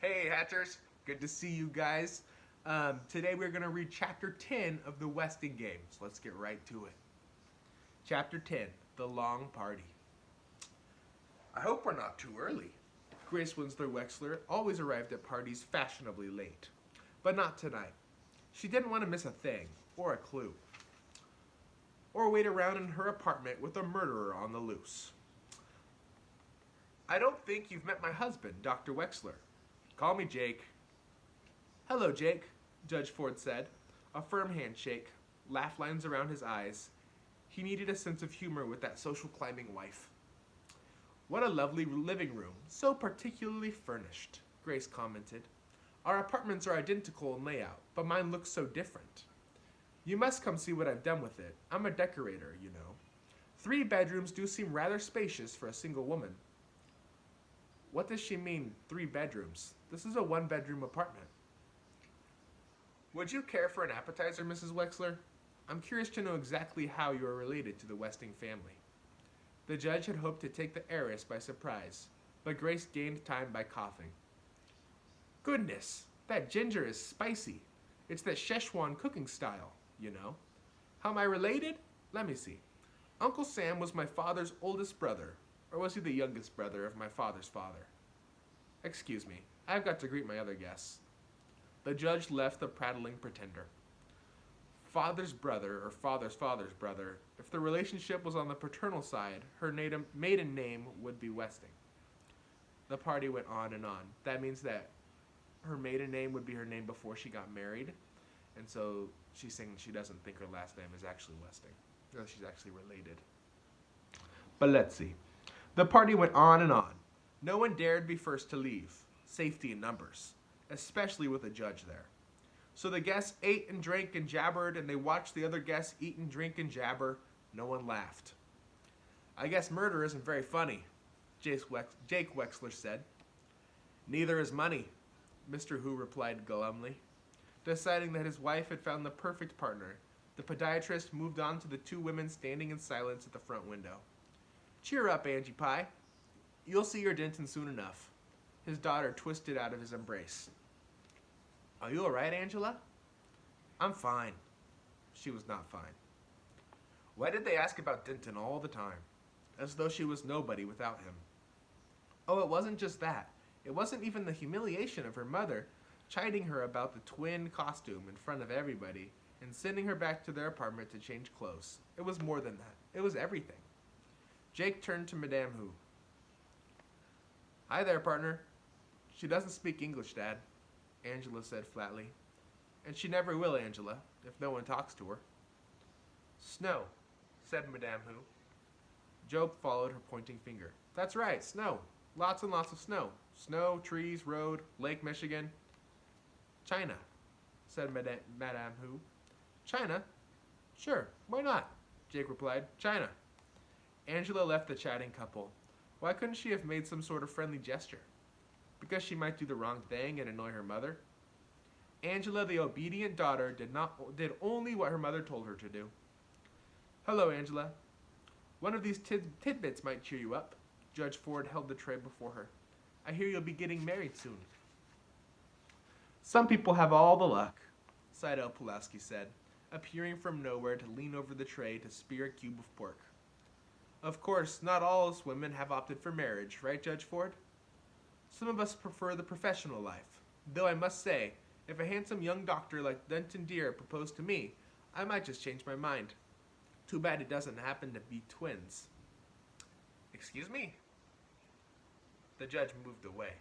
Hey Hatchers, good to see you guys. Today we're going to read Chapter 10 of the Westing Games. Let's get right to it. Chapter 10, The Long Party. I hope we're not too early. Grace Winslow Wexler always arrived at parties fashionably late. But not tonight. She didn't want to miss a thing, or a clue. Or wait around in her apartment with a murderer on the loose. I don't think you've met my husband, Dr. Wexler. Call me Jake. Hello, Jake, Judge Ford said. A firm handshake, laugh lines around his eyes. He needed a sense of humor with that social climbing wife. What a lovely living room, so particularly furnished, Grace commented. Our apartments are identical in layout, but mine looks so different. You must come see what I've done with it. I'm a decorator, you know. 3 bedrooms do seem rather spacious for a single woman. What does she mean, 3 bedrooms? This is a 1-bedroom apartment. Would you care for an appetizer, Mrs. Wexler? I'm curious to know exactly how you are related to the Westing family. The judge had hoped to take the heiress by surprise, but Grace gained time by coughing. Goodness, that ginger is spicy. It's the Szechuan cooking style, you know. How am I related? Let me see. Uncle Sam was my father's oldest brother, or was he the youngest brother of my father's father? Excuse me, I've got to greet my other guests. The judge left the prattling pretender. Father's brother, or father's father's brother, if the relationship was on the paternal side, her maiden name would be Westing. The party went on and on. That means that her maiden name would be her name before she got married, and so she's saying she doesn't think her last name is actually Westing. No, she's actually related. But let's see. The party went on and on. No one dared be first to leave. Safety in numbers, especially with a judge there. So the guests ate and drank and jabbered, and they watched the other guests eat and drink and jabber. No one laughed. I guess murder isn't very funny, Jake Wexler said. Neither is money, Mr. Hu replied glumly. Deciding that his wife had found the perfect partner, the podiatrist moved on to the 2 women standing in silence at the front window. Cheer up, Angie Pie. You'll see your Denton soon enough. His daughter twisted out of his embrace. Are you all right, Angela? I'm fine. She was not fine. Why did they ask about Denton all the time? As though she was nobody without him. Oh, it wasn't just that. It wasn't even the humiliation of her mother chiding her about the twin costume in front of everybody and sending her back to their apartment to change clothes. It was more than that. It was everything. Jake turned to Madame Hu. Hi there, partner. She doesn't speak English, Dad, Angela said flatly. And she never will, Angela, if no one talks to her. Snow, said Madame Hu. Job followed her pointing finger. That's right, snow. Lots and lots of snow. Snow, trees, road, Lake Michigan. China, said Madame Hu. China? Sure, why not? Jake replied. China. Angela left the chatting couple. Why couldn't she have made some sort of friendly gesture? Because she might do the wrong thing and annoy her mother? Angela, the obedient daughter, did only what her mother told her to do. Hello, Angela. One of these tidbits might cheer you up. Judge Ford held the tray before her. I hear you'll be getting married soon. Some people have all the luck, Seidel Pulaski said, appearing from nowhere to lean over the tray to spear a cube of pork. Of course, not all us women have opted for marriage, right, Judge Ford? Some of us prefer the professional life, though I must say, if a handsome young doctor like Denton Deere proposed to me, I might just change my mind. Too bad it doesn't happen to be twins. Excuse me? The judge moved away.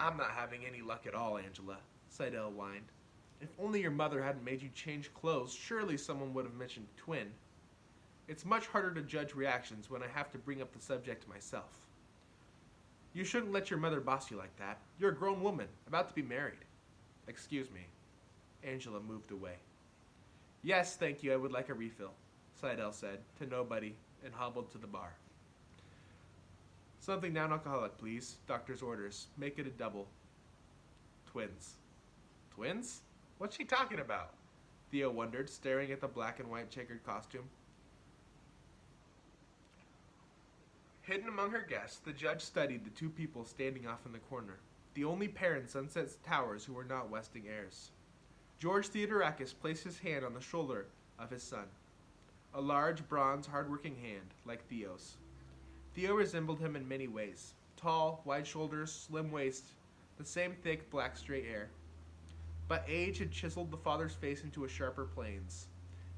I'm not having any luck at all, Angela, Seidel whined. If only your mother hadn't made you change clothes, surely someone would have mentioned twin. It's much harder to judge reactions when I have to bring up the subject myself. You shouldn't let your mother boss you like that. You're a grown woman, about to be married. Excuse me. Angela moved away. Yes, thank you, I would like a refill, Seidel said, to nobody, and hobbled to the bar. Something non-alcoholic, please. Doctor's orders. Make it a double. Twins. Twins? What's she talking about? Theo wondered, staring at the black and white checkered costume. Hidden among her guests, the judge studied the 2 people standing off in the corner. the only pair in Sunset Towers who were not Westing heirs. George Theodorakis placed his hand on the shoulder of his son. A large, bronze, hard-working hand, like Theo's. Theo resembled him in many ways. Tall, wide shoulders, slim waist, the same thick, black, straight hair. But age had chiseled the father's face into a sharper planes.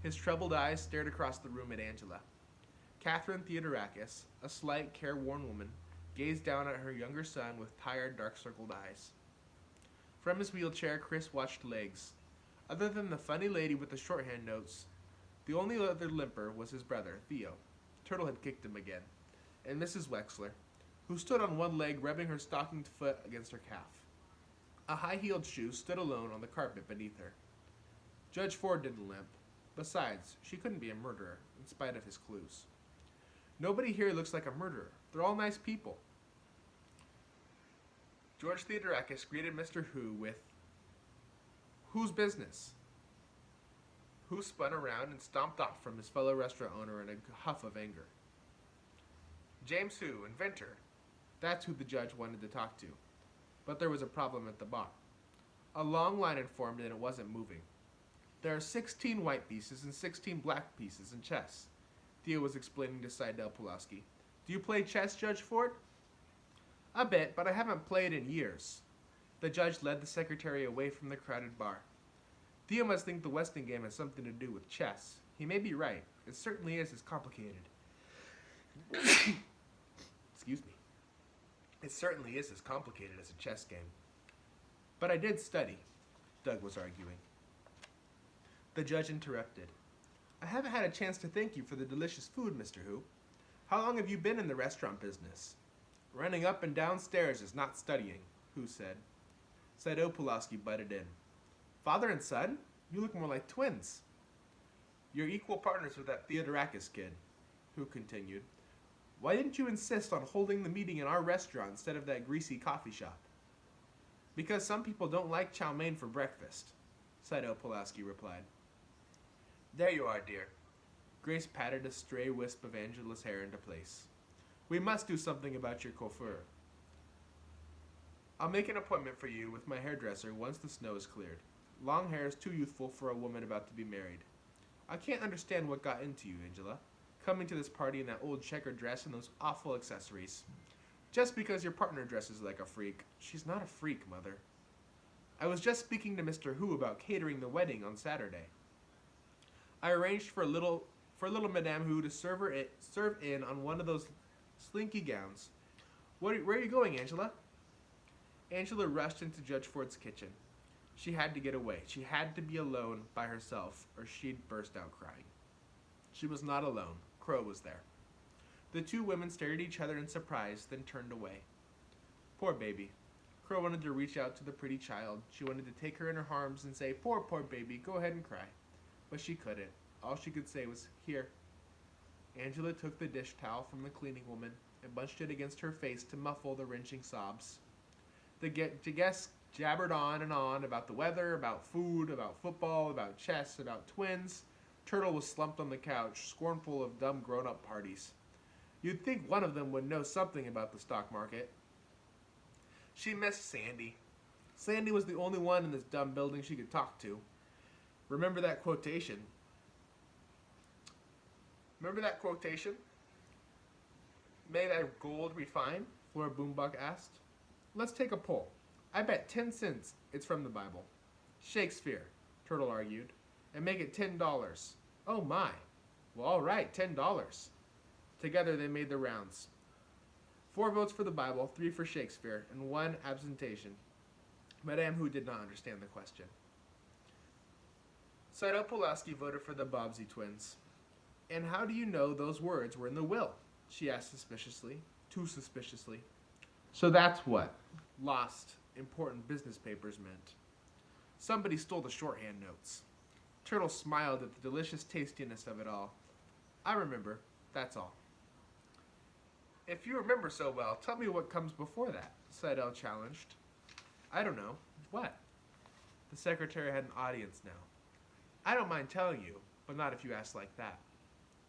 His troubled eyes stared across the room at Angela. Catherine Theodorakis, a slight, careworn woman, gazed down at her younger son with tired, dark-circled eyes. From his wheelchair, Chris watched Legs. Other than the funny lady with the shorthand notes, the only other limper was his brother, Theo. Turtle had kicked him again. And Mrs. Wexler, who stood on one leg rubbing her stockinged foot against her calf. A high-heeled shoe stood alone on the carpet beneath her. Judge Ford didn't limp. Besides, she couldn't be a murderer, in spite of his clues. Nobody here looks like a murderer. They're all nice people. George Theodorakis greeted Mr. Hu with, "Whose business?" Hu spun around and stomped off from his fellow restaurant owner in a huff of anger. James Hu, inventor. That's who the judge wanted to talk to. But there was a problem at the bar. A long line had formed and it wasn't moving. There are 16 white pieces and 16 black pieces in chess, Theo was explaining to Seidel Pulaski. Do you play chess, Judge Ford? A bit, but I haven't played in years. The judge led the secretary away from the crowded bar. Theo must think the Westing game has something to do with chess. He may be right. It certainly is as complicated. Excuse me. It certainly is as complicated as a chess game. But I did study, Doug was arguing. The judge interrupted. I haven't had a chance to thank you for the delicious food, Mr. Hu. How long have you been in the restaurant business? Running up and down stairs is not studying, Hu said. Seidel Pulaski butted in. Father and son? You look more like twins. You're equal partners with that Theodorakis kid, Hu continued. Why didn't you insist on holding the meeting in our restaurant instead of that greasy coffee shop? Because some people don't like chow mein for breakfast, Seidel Pulaski replied. There you are, dear. Grace patted a stray wisp of Angela's hair into place. We must do something about your coiffure. I'll make an appointment for you with my hairdresser once the snow is cleared. Long hair is too youthful for a woman about to be married. I can't understand what got into you, Angela, coming to this party in that old checkered dress and those awful accessories. Just because your partner dresses like a freak. She's not a freak, Mother. I was just speaking to Mr. Hu about catering the wedding on Saturday. I arranged for little Madame Hu to serve in on one of those slinky gowns. Where are you going, Angela? Angela rushed into Judge Ford's kitchen. She had to get away. She had to be alone by herself, or she'd burst out crying. She was not alone. Crow was there. The two women stared at each other in surprise, then turned away. Poor baby. Crow wanted to reach out to the pretty child. She wanted to take her in her arms and say, poor baby, go ahead and cry. But she couldn't. All she could say was, here. Angela took the dish towel from the cleaning woman and bunched it against her face to muffle the wrenching sobs. The guests jabbered on and on about the weather, about food, about football, about chess, about twins. Turtle was slumped on the couch, scornful of dumb grown-up parties. You'd think one of them would know something about the stock market. She missed Sandy. Sandy was the only one in this dumb building she could talk to. Remember that quotation? May thy gold refine? Flora Boombuck asked. Let's take a poll. I bet 10 cents it's from the Bible. Shakespeare, Turtle argued. And make it $10. Oh my. Well, all right, $10. Together they made the rounds. 4 votes for the Bible, 3 for Shakespeare, and 1 absentation. Madame Hu did not understand the question. Seidel Pulaski voted for the Bobbsey twins. And how do you know those words were in the will? She asked suspiciously, too suspiciously. So that's what lost important business papers meant. Somebody stole the shorthand notes. Turtle smiled at the delicious tastiness of it all. I remember, that's all. If you remember so well, tell me what comes before that, Seidel challenged. I don't know. What? The secretary had an audience now. I don't mind telling you, but not if you ask like that.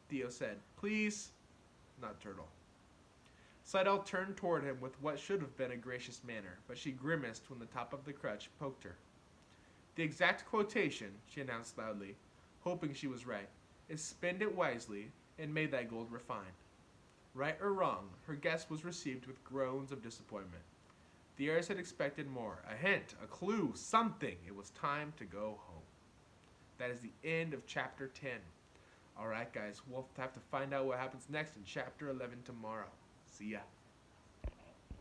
Theo said, please. Not Turtle. Slidell turned toward him with what should have been a gracious manner, but she grimaced when the top of the crutch poked her. The exact quotation, she announced loudly, hoping she was right, is spend it wisely, and may thy gold refine. Right or wrong, her guess was received with groans of disappointment. The heiress had expected more, a hint, a clue, something. It was time to go home. That is the end of chapter 10. Alright guys, we'll have to find out what happens next in chapter 11 tomorrow. See ya.